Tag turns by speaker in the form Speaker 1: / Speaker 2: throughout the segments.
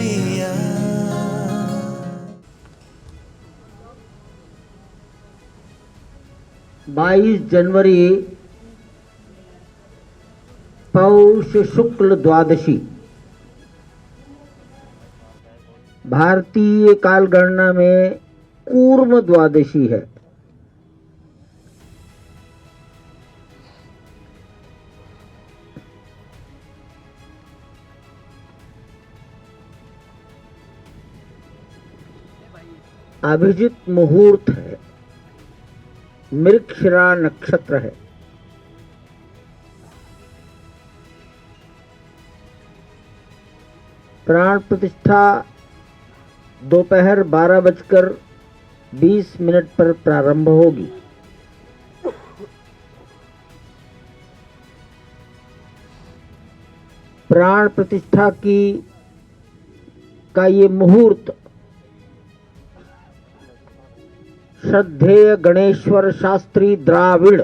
Speaker 1: India.
Speaker 2: 22 जनवरी पौष शुक्ल द्वादशी भारतीय कालगणना में कूर्म द्वादशी है। अभिजित मुहूर्त है। मृगशिरा नक्षत्र है। प्राण प्रतिष्ठा दोपहर 12:20 पर प्रारंभ होगी। प्राण प्रतिष्ठा का ये मुहूर्त श्रद्धेय गणेश्वर शास्त्री द्राविड़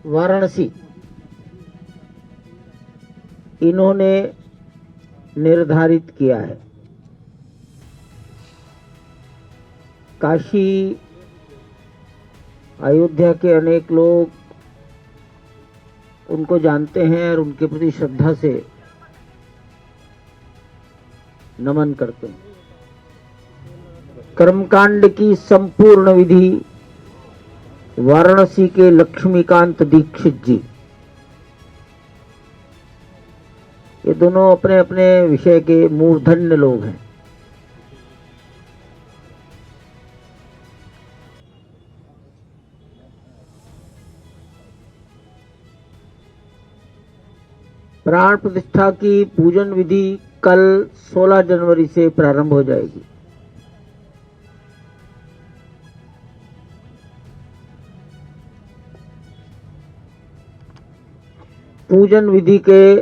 Speaker 2: वाराणसी इन्होंने निर्धारित किया है। काशी अयोध्या के अनेक लोग उनको जानते हैं और उनके प्रति श्रद्धा से नमन करते हैं। कर्मकांड की संपूर्ण विधि वाराणसी के लक्ष्मीकांत दीक्षित जी, ये दोनों अपने अपने विषय के मूर्धन्य लोग हैं। प्राण प्रतिष्ठा की पूजन विधि कल 16 जनवरी से प्रारंभ हो जाएगी। पूजन विधि के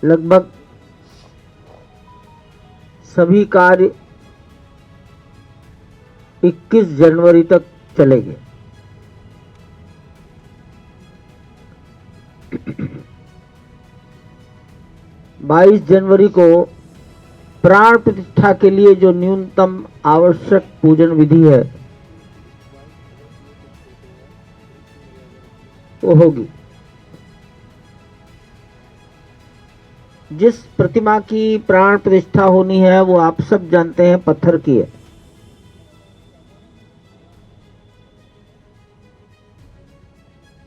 Speaker 2: लगभग सभी कार्य 21 जनवरी तक चलेंगे। बाईस जनवरी को प्राण प्रतिष्ठा के लिए जो न्यूनतम आवश्यक पूजन विधि है वो होगी। जिस प्रतिमा की प्राण प्रतिष्ठा होनी है वो आप सब जानते हैं, पत्थर की है।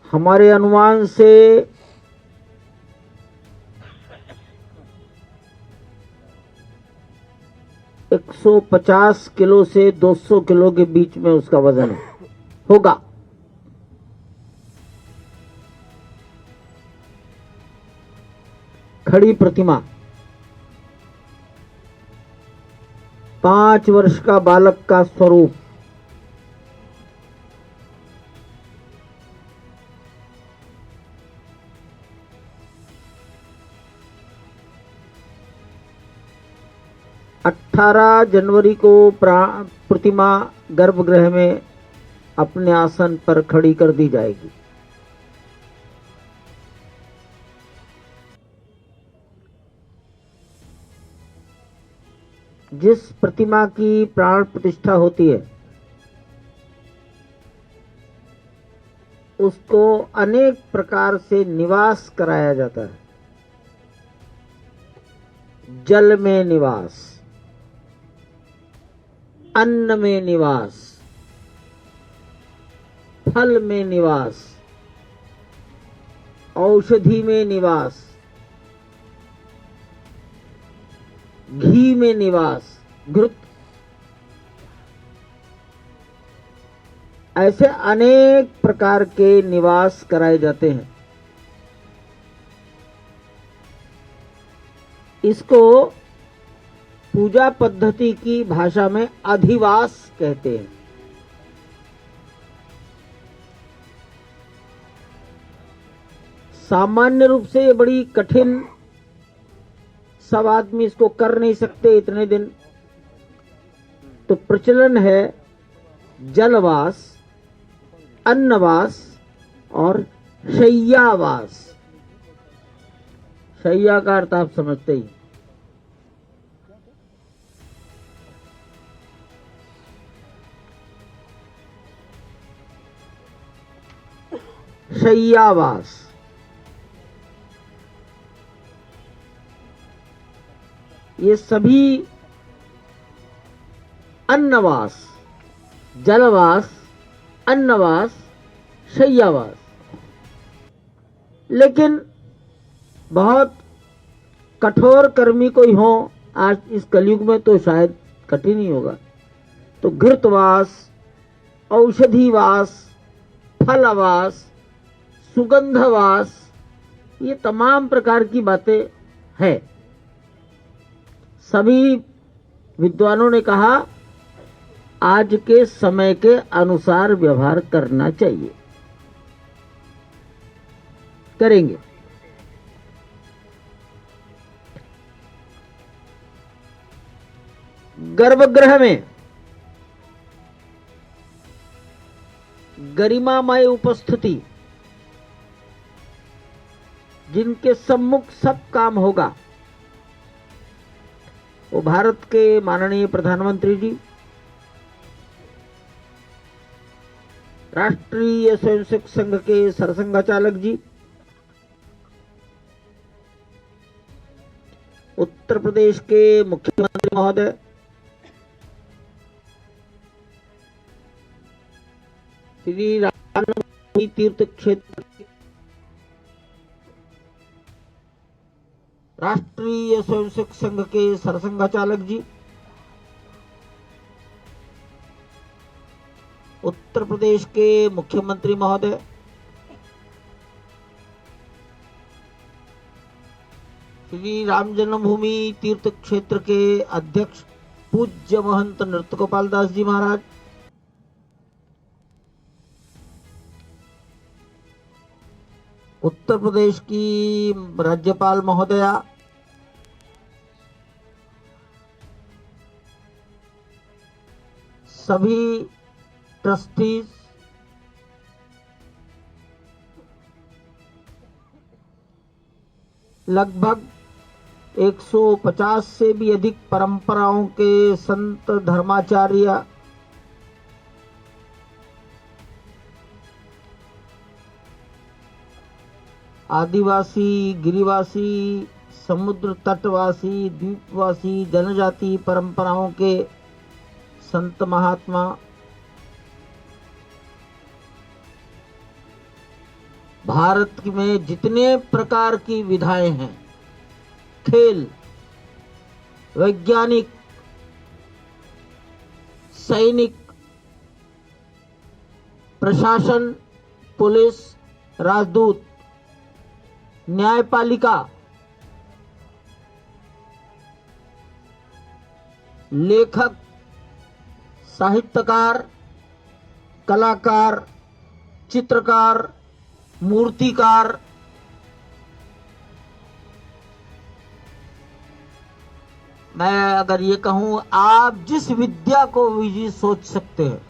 Speaker 2: हमारे अनुमान से 150 किलो से 200 किलो के बीच में उसका वजन होगा। खड़ी प्रतिमा 5 वर्ष का बालक का स्वरूप, अठारह जनवरी को प्रतिमा गर्भगृह में अपने आसन पर खड़ी कर दी जाएगी। जिस प्रतिमा की प्राण प्रतिष्ठा होती है उसको अनेक प्रकार से निवास कराया जाता है। जल में निवास, अन्न में निवास, फल में निवास, औषधि में निवास, घी में निवास, घृत, ऐसे अनेक प्रकार के निवास कराए जाते हैं। इसको पूजा पद्धति की भाषा में अधिवास कहते हैं। सामान्य रूप से ये बड़ी कठिन, सब आदमी इसको कर नहीं सकते इतने दिन, तो प्रचलन है जलवास, अन्नवास और शय्यावास। शैया का अर्थ आप समझते ही। शय्यावास, ये सभी अन्नवास, जलवास, अन्नवास, शय्यावास। लेकिन बहुत कठोर कर्मी कोई हो आज इस कलयुग में तो शायद कठिन ही होगा। तो घृतवास, औषधिवास, फलवास, सुगंधवास, ये तमाम प्रकार की बातें हैं। सभी विद्वानों ने कहा आज के समय के अनुसार व्यवहार करना चाहिए, करेंगे। गर्भगृह में गरिमामय उपस्थिति, जिनके सम्मुख सब काम होगा, वो भारत के माननीय प्रधानमंत्री जी, राष्ट्रीय स्वयंसेवक संघ के सरसंघचालक जी, उत्तर प्रदेश के मुख्यमंत्री महोदय, श्री रामजन्मभूमि तीर्थ क्षेत्र राष्ट्रीय स्वयंसेवक संघ के सरसंघचालक जी, उत्तर प्रदेश के मुख्यमंत्री महोदय, श्री राम जन्मभूमि तीर्थ क्षेत्र के अध्यक्ष पूज्य महंत नृत्यगोपाल दास जी महाराज, उत्तर प्रदेश की राज्यपाल महोदया, सभी ट्रस्टीज, लगभग 150 से भी अधिक परंपराओं के संत, धर्माचार्य, आदिवासी, गिरिवासी, समुद्र तटवासी, द्वीपवासी, जनजाति परंपराओं के संत महात्मा, भारत में जितने प्रकार की विधाएं हैं, खेल, वैज्ञानिक, सैनिक, प्रशासन, पुलिस, राजदूत, न्यायपालिका, लेखक, साहित्यकार, कलाकार, चित्रकार, मूर्तिकार, मैं अगर ये कहूं, आप जिस विद्या को भी सोच सकते हैं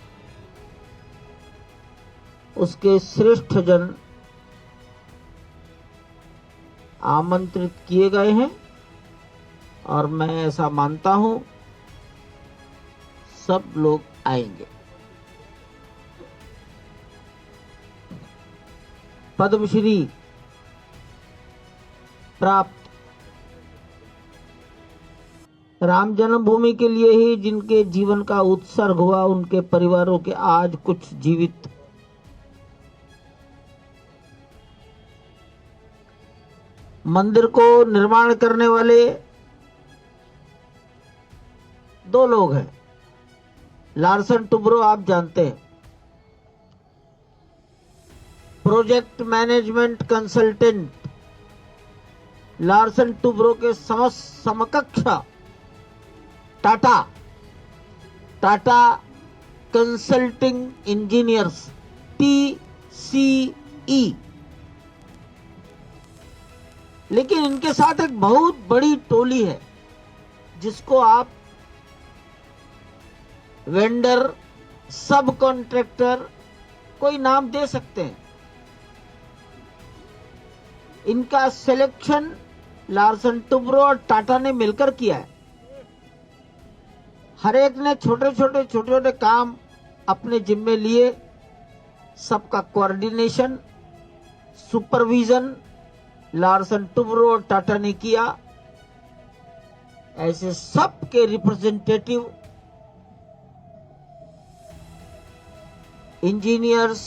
Speaker 2: उसके श्रेष्ठ जन आमंत्रित किए गए हैं और मैं ऐसा मानता हूं सब लोग आएंगे। पद्मश्री प्राप्त राम जन्मभूमि के लिए ही जिनके जीवन का उत्सर्ग हुआ, उनके परिवारों के आज कुछ जीवित मंदिर को निर्माण करने वाले दो लोग हैं। लार्सन टुब्रो आप जानते हैं, project management consultant, Larsen Toubro के समकक्ष टाटा कंसल्टिंग इंजीनियर्स, TCE। लेकिन इनके साथ एक बहुत बड़ी टोली है जिसको आप वेंडर, सब कॉन्ट्रैक्टर, कोई नाम दे सकते हैं। इनका सिलेक्शन लार्सन टुब्रो और टाटा ने मिलकर किया है। हर एक ने छोटे छोटे काम अपने जिम्मे लिए। सबका कोऑर्डिनेशन, सुपरविजन लार्सन टुब्रो और टाटा ने किया। ऐसे सबके रिप्रेजेंटेटिव, इंजीनियर्स,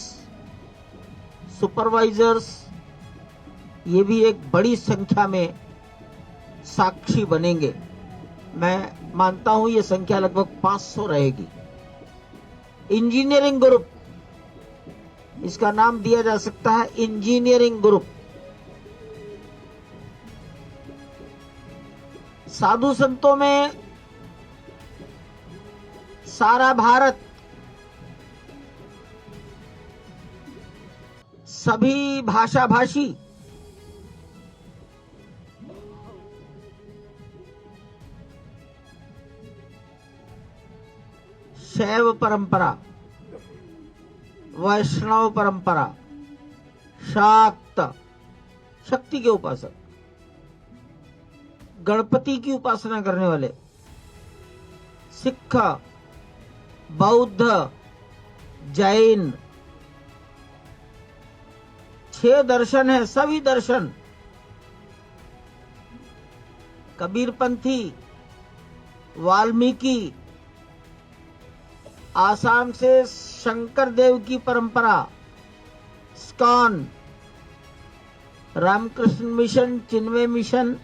Speaker 2: सुपरवाइजर्स, ये भी एक बड़ी संख्या में साक्षी बनेंगे। मैं मानता हूं ये संख्या लगभग 500 रहेगी। इंजीनियरिंग ग्रुप, इसका नाम दिया जा सकता है इंजीनियरिंग ग्रुप। साधु संतों में सारा भारत, सभी भाषा भाषी, शैव परंपरा, वैष्णव परंपरा, शाक्त, शक्ति के उपासक, गणपति की उपासना करने वाले, सिख, बौद्ध, जैन, 6 दर्शन है। सभी दर्शन, कबीरपंथी, वाल्मीकि, आसाम से शंकर देव की परंपरा, इस्कॉन, रामकृष्ण मिशन, चिन्मय मिशन,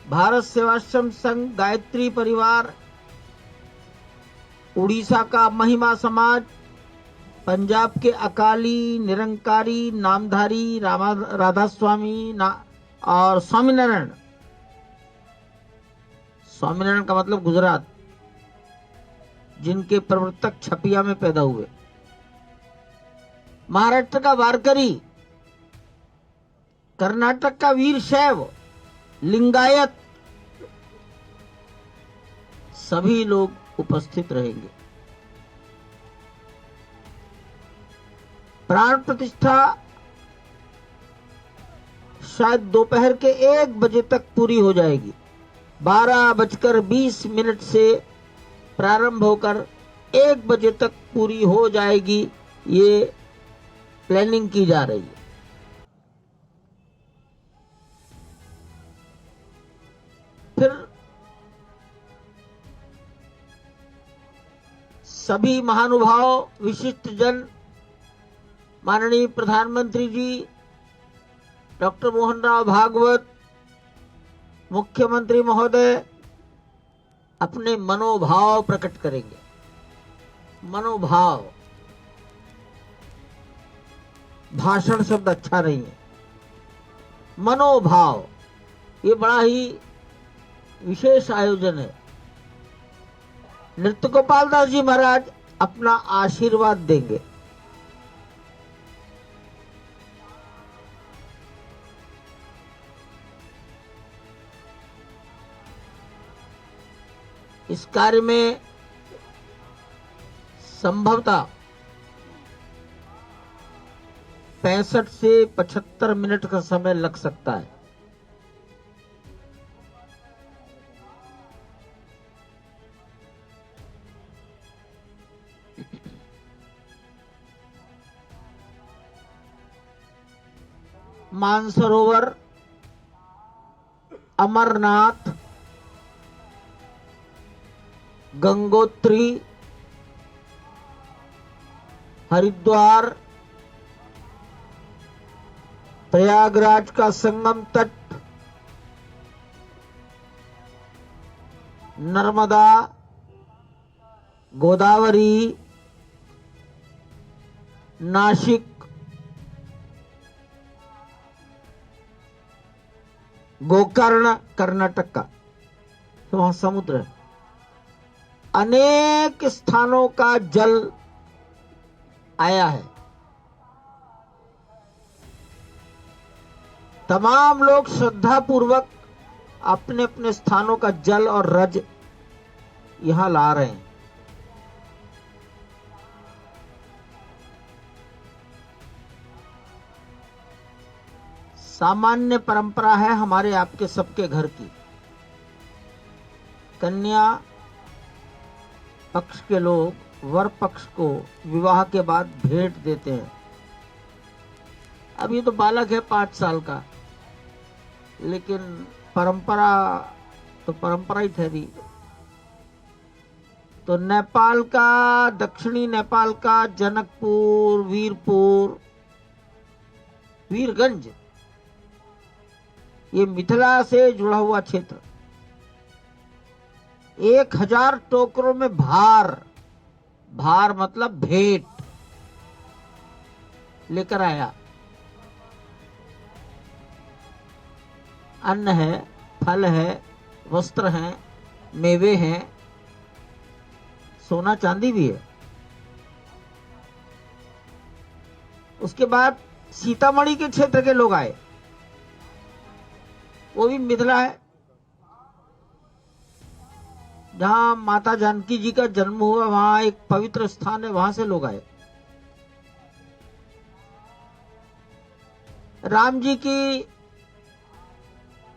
Speaker 2: भारत सेवाश्रम संघ, गायत्री परिवार, उड़ीसा का महिमा समाज, पंजाब के अकाली, निरंकारी, नामधारी, राधा स्वामी और स्वामीनारायण। स्वामीनारायण का मतलब गुजरात, जिनके प्रवर्तक छपिया में पैदा हुए। महाराष्ट्र का वारकरी, कर्नाटक का वीर शैव, लिंगायत, सभी लोग उपस्थित रहेंगे। प्राण प्रतिष्ठा शायद दोपहर के 1 बजे तक पूरी हो जाएगी। 12:20 से प्रारंभ होकर 1 बजे तक पूरी हो जाएगी। ये प्लानिंग की जा रही है। फिर सभी महानुभाव, विशिष्ट जन, माननीय प्रधानमंत्री जी डॉक्टर मोहन राव भागवत, मुख्यमंत्री महोदय अपने मनोभाव प्रकट करेंगे। मनोभाव, भाषण शब्द अच्छा नहीं है, मनोभाव, ये बड़ा ही विशेष आयोजन है। नृत्य गोपाल दास जी महाराज अपना आशीर्वाद देंगे। इस कार्य में संभवतः 65 से 75 मिनट का समय लग सकता है। मानसरोवर, अमरनाथ, गंगोत्री, हरिद्वार, प्रयागराज का संगम तट, नर्मदा, गोदावरी, नासिक, गोकर्ण कर्नाटक का, तो वहां समुद्र है। अनेक स्थानों का जल आया है। तमाम लोग श्रद्धा पूर्वक अपने अपने स्थानों का जल और रज यहां ला रहे हैं। सामान्य परंपरा है हमारे आपके सबके घर की। कन्या पक्ष के लोग वर पक्ष को विवाह के बाद भेंट देते हैं। अब ये तो बालक है 5 साल का, लेकिन परंपरा तो परंपरा ही ठहरी। तो नेपाल का, दक्षिणी नेपाल का जनकपुर, वीरपुर, वीरगंज, ये मिथिला से जुड़ा हुआ क्षेत्र 1000 टोकरों में भार, भार मतलब भेंट लेकर आया। अन्न है, फल है, वस्त्र हैं, मेवे हैं, सोना चांदी भी है। उसके बाद सीतामढ़ी के क्षेत्र के लोग आए, वो भी मिथिला है, जहां माता जानकी जी का जन्म हुआ, वहां एक पवित्र स्थान है, वहां से लोग आए। राम जी की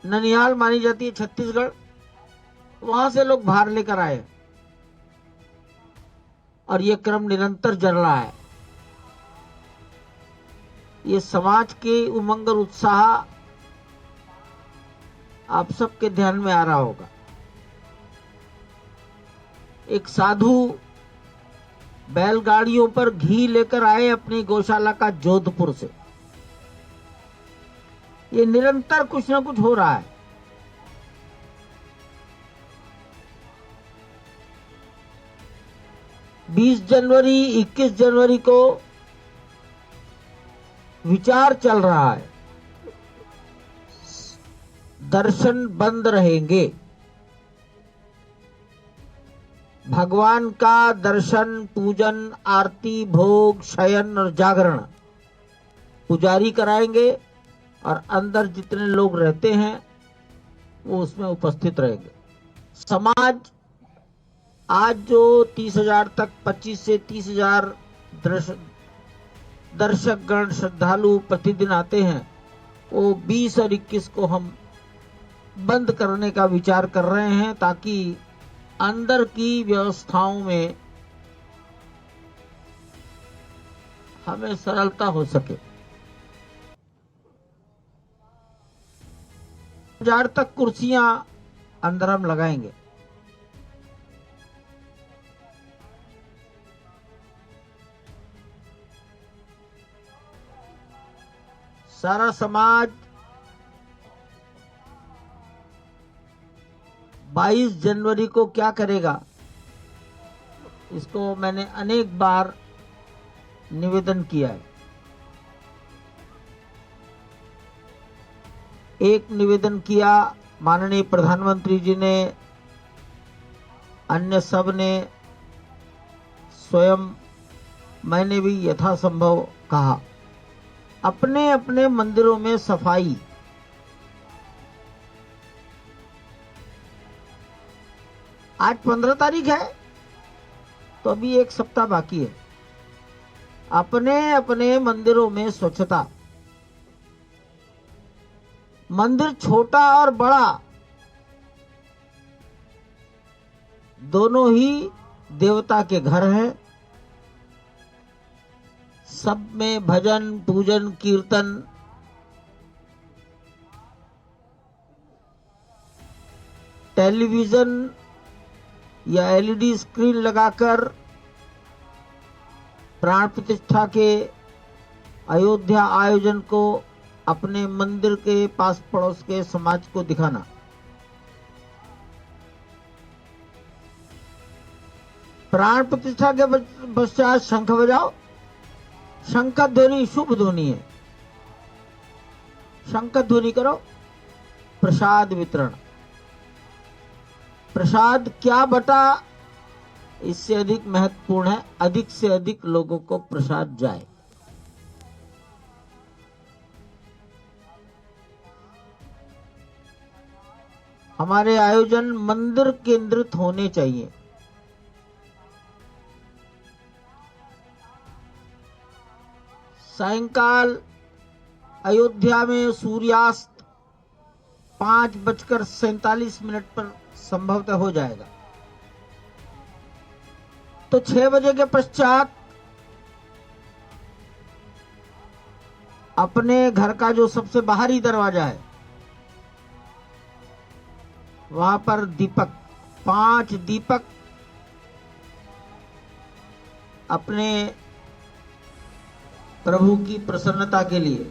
Speaker 2: ननिहाल मानी जाती है छत्तीसगढ़, वहां से लोग भार लेकर आए और ये क्रम निरंतर चल रहा है। ये समाज के उमंग और उत्साह आप सबके ध्यान में आ रहा होगा। एक साधु बैलगाड़ियों पर घी लेकर आए अपनी गौशाला का जोधपुर से। ये निरंतर कुछ ना कुछ हो रहा है। बीस जनवरी 21 जनवरी को विचार चल रहा है, दर्शन बंद रहेंगे। भगवान का दर्शन, पूजन, आरती, भोग, शयन और जागरण पुजारी कराएंगे और अंदर जितने लोग रहते हैं वो उसमें उपस्थित रहेंगे। समाज आज जो 30,000 तक, 25 से 30,000 दर्शक गण, श्रद्धालु प्रतिदिन आते हैं, वो 20 और 21 को हम बंद करने का विचार कर रहे हैं, ताकि अंदर की व्यवस्थाओं में हमें सरलता हो सके। 1000 तक कुर्सियां अंदर हम लगाएंगे। सारा समाज 22 जनवरी को क्या करेगा, इसको मैंने अनेक बार निवेदन किया है। एक निवेदन किया माननीय प्रधानमंत्री जी ने, अन्य सब ने, स्वयं मैंने भी यथासंभव कहा, अपने अपने मंदिरों में सफाई। आज 15 तारीख है, तो अभी एक सप्ताह बाकी है। अपने अपने मंदिरों में स्वच्छता। मंदिर छोटा और बड़ा दोनों ही देवता के घर हैं। सब में भजन, पूजन, कीर्तन, टेलीविजन या एलईडी स्क्रीन लगाकर प्राण प्रतिष्ठा के अयोध्या आयोजन को अपने मंदिर के पास पड़ोस के समाज को दिखाना। प्राण प्रतिष्ठा के पश्चात शंख बजाओ। शंख ध्वनि शुभ ध्वनि है, शंख ध्वनि करो। प्रसाद वितरण। प्रसाद क्या बटा, इससे अधिक महत्वपूर्ण है अधिक से अधिक लोगों को प्रसाद जाए। हमारे आयोजन मंदिर केंद्रित होने चाहिए। सायंकाल अयोध्या में सूर्यास्त 5:47 पर संभवतः हो जाएगा। तो 6 बजे के पश्चात अपने घर का जो सबसे बाहरी दरवाजा है वहां पर दीपक, 5 दीपक अपने प्रभु की प्रसन्नता के लिए